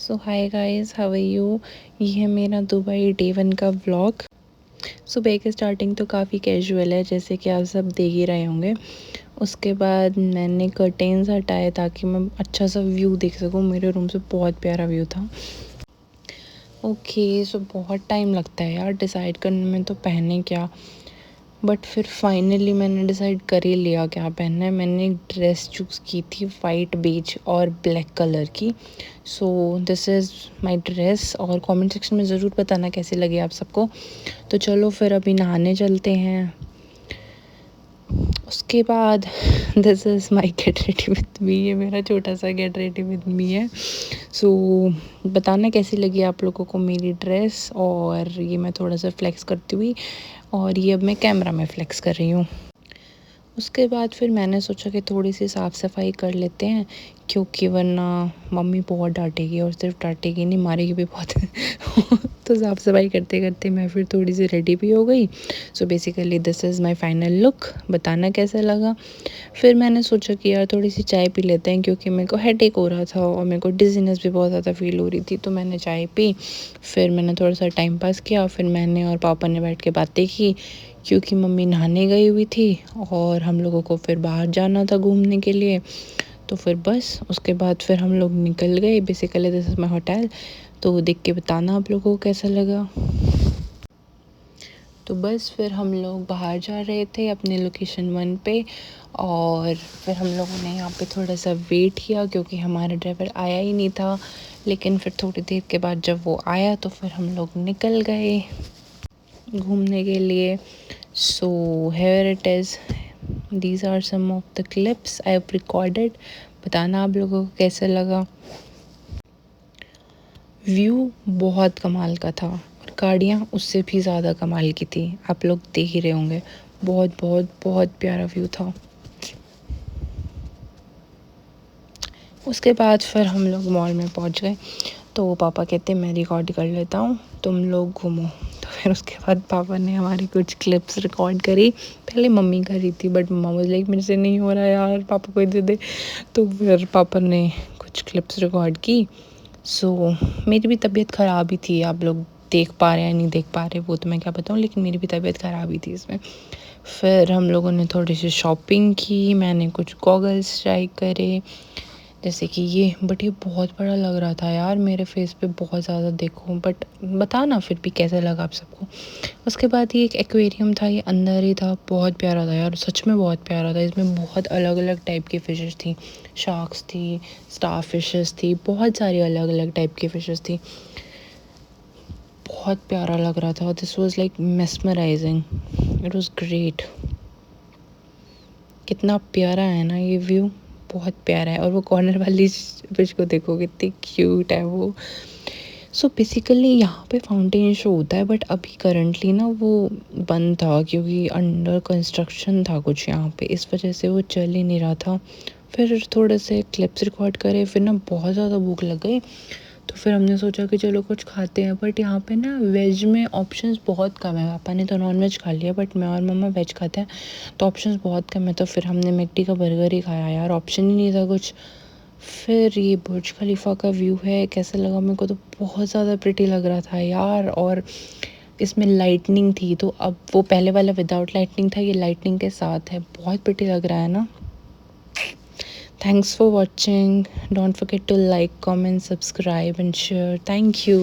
So hi guys, how are you. ये है मेरा दुबई डे 1 का व्लॉग। सुबह की स्टार्टिंग तो काफ़ी कैजुअल है, जैसे कि आप सब देख ही रहे होंगे। उसके बाद मैंने कर्टेन्स हटाए ताकि मैं अच्छा सा व्यू देख सकूं। मेरे रूम से बहुत प्यारा व्यू था। ओके, सो बहुत टाइम लगता है यार डिसाइड करने में तो पहने क्या, बट फिर फाइनली मैंने डिसाइड कर ही लिया क्या पहनना है। मैंने एक ड्रेस चूज़ की थी वाइट, बेज और ब्लैक कलर की। So this is my dress, और कमेंट सेक्शन में ज़रूर बताना कैसी लगी आप सबको। तो चलो फिर अभी नहाने चलते हैं। उसके बाद this is my get ready with me. ये मेरा छोटा सा गेट रेडी विद मी है। सो बताना कैसी लगी आप लोगों को मेरी ड्रेस। और ये मैं थोड़ा सा फ्लेक्स करती हुई, और ये अब मैं कैमरा में फ्लेक्स कर रही हूँ। उसके बाद फिर मैंने सोचा कि थोड़ी सी साफ़ सफाई कर लेते हैं, क्योंकि वरना मम्मी बहुत डांटेगी, और सिर्फ डांटेगी नहीं, मारेगी भी बहुत। तो साफ़ सफाई करते करते मैं फिर थोड़ी सी रेडी भी हो गई। So basically this is my final look. बताना कैसा लगा। फिर मैंने सोचा कि यार थोड़ी सी चाय पी लेते हैं, क्योंकि मेरे को हेडेक हो रहा था और मेरे को डिजीनेस भी बहुत ज़्यादा फील हो रही थी। तो मैंने चाय पी, फिर मैंने थोड़ा सा टाइम पास किया। फिर मैंने और पापा ने बैठ के बातें की, क्योंकि मम्मी नहाने गई हुई थी और हम लोगों को फिर बाहर जाना था घूमने के लिए। तो फिर बस उसके बाद फिर हम लोग निकल गए। Basically this is my hotel. तो देख के बताना आप लोगों को कैसा लगा। तो बस फिर हम लोग बाहर जा रहे थे अपने लोकेशन 1 पे, और फिर हम लोगों ने यहाँ पे थोड़ा सा वेट किया, क्योंकि हमारा ड्राइवर आया ही नहीं था। लेकिन फिर थोड़ी देर के बाद जब वो आया तो फिर हम लोग निकल गए घूमने के लिए। सो here it is, these are some of the clips I have recorded। बताना आप लोगों को कैसा लगा। व्यू बहुत कमाल का था, और गाड़ियाँ उससे भी ज़्यादा कमाल की थी। आप लोग देख ही रहे होंगे, बहुत बहुत बहुत प्यारा व्यू था। उसके बाद फिर हम लोग मॉल में पहुंच गए। तो पापा कहते मैं रिकॉर्ड कर लेता हूँ, तुम लोग घूमो। तो फिर उसके बाद पापा ने हमारी कुछ क्लिप्स रिकॉर्ड करी। पहले मम्मी कर रही थी, बट मम्मा वाज लाइक मेरे से नहीं हो रहा यार, पापा को दे दे। तो फिर पापा ने कुछ क्लिप्स रिकॉर्ड की। सो मेरी भी तबीयत ख़राब ही थी। आप लोग देख पा रहे हैं नहीं देख पा रहे वो तो मैं क्या बताऊँ, लेकिन मेरी भी तबीयत ख़राब ही थी इसमें। फिर हम लोगों ने थोड़ी सी शॉपिंग की। मैंने कुछ गॉगल्स ट्राई करे, जैसे कि ये, बट ये बहुत बड़ा लग रहा था यार मेरे फेस पे बहुत ज़्यादा। देखो बट बताना फिर भी कैसा लगा आप सबको। उसके बाद ये एक एक्वेरियम था, ये अंदर ही था, बहुत प्यारा था यार, सच में बहुत प्यारा था। इसमें बहुत अलग अलग टाइप की फ़िशेस थी, शार्क्स थी, स्टार फिशेस थी, बहुत सारी अलग अलग टाइप की फ़िशेस थी। बहुत प्यारा लग रहा था। This was like mesmerising, it was great. कितना प्यारा है ना ये व्यू, बहुत प्यारा है। और वो कॉर्नर वाली फिश को देखो, कितनी क्यूट है वो। सो बेसिकली यहाँ पे फाउंटेन शो होता है, बट अभी करंटली ना वो बंद था, क्योंकि अंडर कंस्ट्रक्शन था कुछ यहाँ पे, इस वजह से वो चल ही नहीं रहा था। फिर थोड़े से क्लिप्स रिकॉर्ड करे, फिर ना बहुत ज़्यादा भूख लग गई। तो फिर हमने सोचा कि चलो कुछ खाते हैं, बट यहाँ पे ना वेज में ऑप्शंस बहुत कम है। पापा ने तो नॉन वेज खा लिया, बट मैं और मम्मा वेज खाते हैं, तो ऑप्शंस बहुत कम है। तो फिर हमने मैकडी का बर्गर ही खाया यार, ऑप्शन ही नहीं था कुछ। फिर ये बुर्ज खलीफा का व्यू है, कैसा लगा मेरे को, तो बहुत ज़्यादा प्रिटी लग रहा था यार। और इसमें लाइटनिंग थी, तो अब वो पहले वाला विदाउट लाइटनिंग था, ये लाइटनिंग के साथ है, बहुत प्रिटी लग रहा है ना। Thanks for watching. Don't forget to like, comment, subscribe and share. Thank you.